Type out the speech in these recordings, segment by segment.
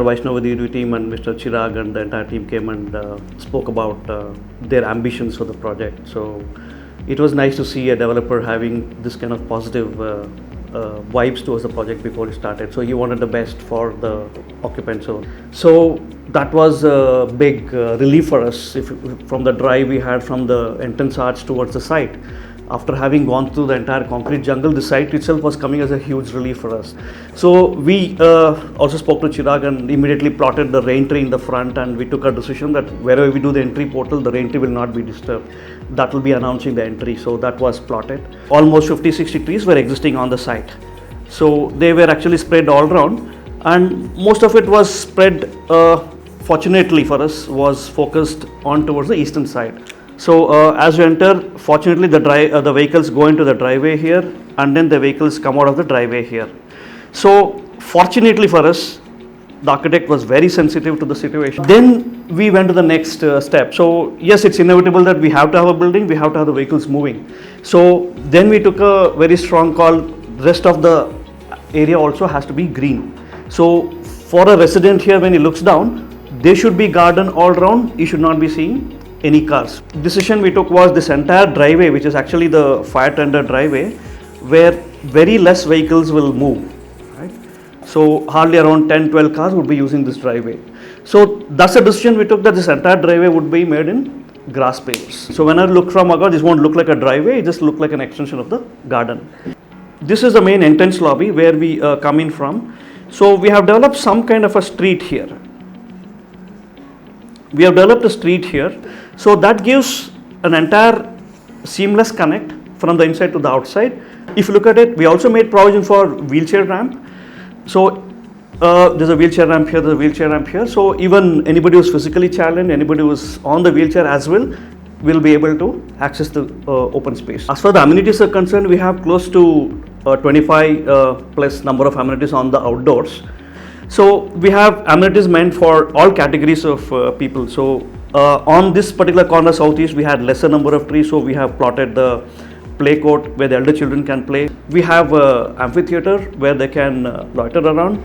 entire Vaishnodevi Group team and Mr. Chirag and the entire team came and spoke about their ambitions for the project. So it was nice to see a developer having this kind of positive vibes towards the project before it started. So he wanted the best for the occupants. So that was a big relief for us from the drive we had from the entrance arch towards the site. After having gone through the entire concrete jungle, the site itself was coming as a huge relief for us. So we also spoke to Chirag and immediately plotted the rain tree in the front, and we took a decision that wherever we do the entry portal, the rain tree will not be disturbed. That will be announcing the entry. So that was plotted. Almost 50-60 trees were existing on the site. So they were actually spread all around, and most of it was spread, fortunately for us, was focused on towards the eastern side. So as you enter, fortunately the vehicles go into the driveway here, and then the vehicles come out of the driveway here. So fortunately for us, the architect was very sensitive to the situation. Then we went to the next step. So yes, it's inevitable that we have to have a building, we have to have the vehicles moving. So then we took a very strong call. Rest of the area also has to be green. So for a resident here, when he looks down, there should be garden all around. He should not be seeing any cars. Decision we took was this entire driveway, which is actually the fire tender driveway, where very less vehicles will move, right? So hardly around 10-12 cars would be using this driveway. So that's the decision we took, that this entire driveway would be made in grass pavers. So when I look from above, this won't look like a driveway, it just look like an extension of the garden. This is the main entrance lobby where we come in from. So we have developed some kind of a street here. We have developed a street here. So that gives an entire seamless connect from the inside to the outside. If you look at it, we also made provision for wheelchair ramp. So there's a wheelchair ramp here, there's a wheelchair ramp here. So even anybody who's physically challenged, anybody who's on the wheelchair as well, will be able to access the open space. As far as the amenities are concerned, we have close to 25 plus number of amenities on the outdoors. So we have amenities meant for all categories of people. So on this particular corner southeast, we had lesser number of trees, so we have plotted the play court where the elder children can play. We have amphitheater where they can loiter around.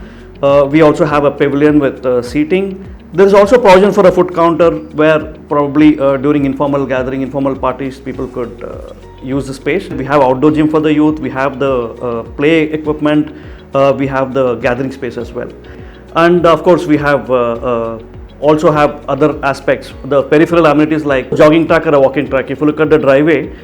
We also have a pavilion with seating. There is also provision for a food counter where probably during informal gathering, informal parties, people could use the space. We have outdoor gym for the youth. We have the play equipment. We have the gathering space as well. And of course, we have also have other aspects, the peripheral amenities like jogging track or a walking track. If you look at the driveway,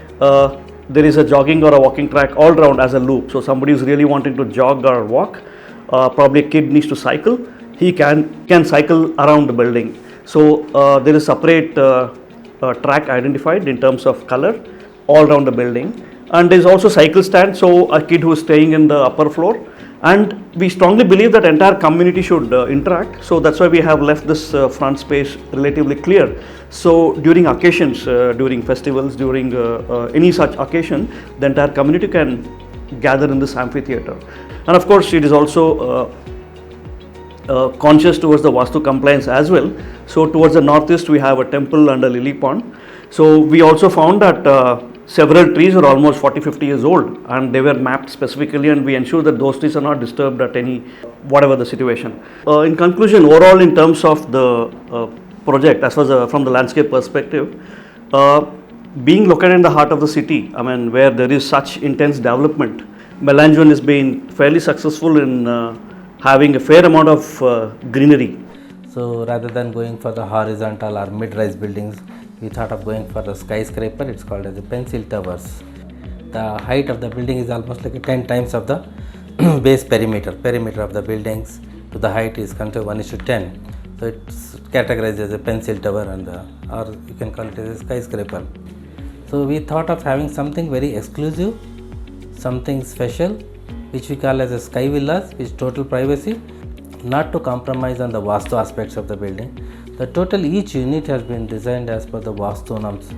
there is a jogging or a walking track all around as a loop. So somebody who's really wanting to jog or walk, probably a kid needs to cycle, he can cycle around the building. So there is separate track identified in terms of color all around the building. And there is also cycle stand, so a kid who is staying in the upper floor. And we strongly believe that entire community should interact. So that's why we have left this front space relatively clear. So during occasions, during festivals, during any such occasion, the entire community can gather in this amphitheater. And of course, it is also conscious towards the Vastu compliance as well. So towards the northeast, we have a temple and a lily pond. So we also found that several trees are almost 40-50 years old, and they were mapped specifically, and we ensure that those trees are not disturbed at any, whatever the situation. In conclusion, overall in terms of the project, as far as from the landscape perspective, being located in the heart of the city, I mean, where there is such intense development, Melange One has been fairly successful in having a fair amount of greenery. So rather than going for the horizontal or mid-rise buildings, we thought of going for the skyscraper. It's called as the pencil towers. The height of the building is almost like 10 times of the base perimeter of the buildings. To the height is 1:10. So it's categorized as a pencil tower, and or you can call it as a skyscraper. So we thought of having something very exclusive, something special, which we call as a sky villas, with total privacy, not to compromise on the Vastu aspects of the building. The total each unit has been designed as per the Vastu norms.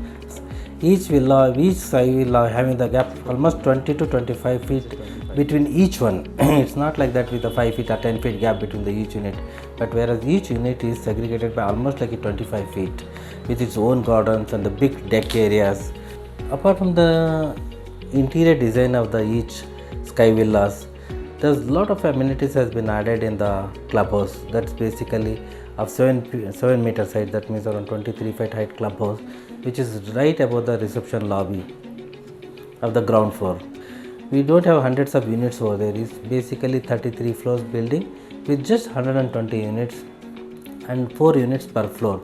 Each sky villa having the gap almost 20 to 25 feet between each one. It's not like that with a 5 feet or 10 feet gap between the each unit, but whereas each unit is segregated by almost like a 25 feet with its own gardens and the big deck areas. Apart from the interior design of the each sky villas, There's a lot of amenities has been added in the clubhouse. That's basically of 7 meters height, that means around 23 feet height clubhouse, which is right above the reception lobby of the ground floor. We don't have hundreds of units over there. It's basically 33 floors building with just 120 units and 4 units per floor.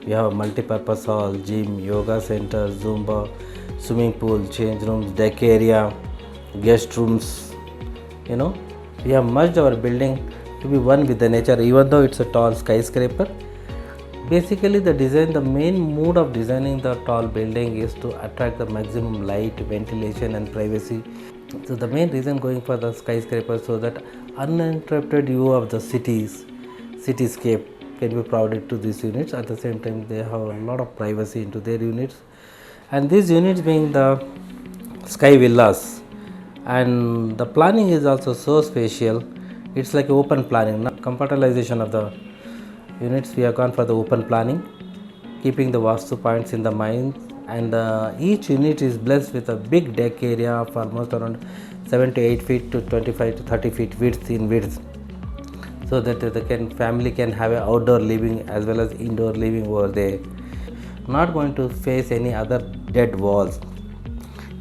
We have a multi-purpose hall, gym, yoga center, Zumba, swimming pool, change rooms, deck area, guest rooms. We have merged our building to be one with the nature, even though it's a tall skyscraper. Basically, the main mood of designing the tall building is to attract the maximum light, ventilation and privacy. So the main reason going for the skyscraper, so that uninterrupted view of the cityscape can be provided to these units. At the same time, they have a lot of privacy into their units, and these units being the sky villas, and the planning is also so spatial. It's like open planning, compartmentalization of the units. We have gone for the open planning, keeping the vastu points in the mind, and each unit is blessed with a big deck area of almost around 7 to 8 feet to 25 to 30 feet width, so that the family can have an outdoor living as well as indoor living over there. Not going to face any other dead walls.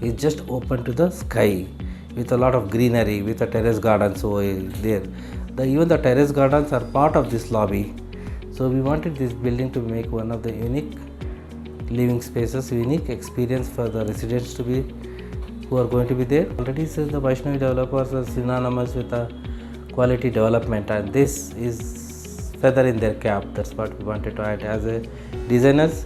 It's just open to the sky with a lot of greenery, with a terrace gardens over there. Even the terrace gardens are part of this lobby. So we wanted this building to make one of the unique living spaces, unique experience for the residents who are going to be there. Already says the Vaishnodevi developers are synonymous with a quality development, and this is feather in their cap. That's what we wanted to add as a designers.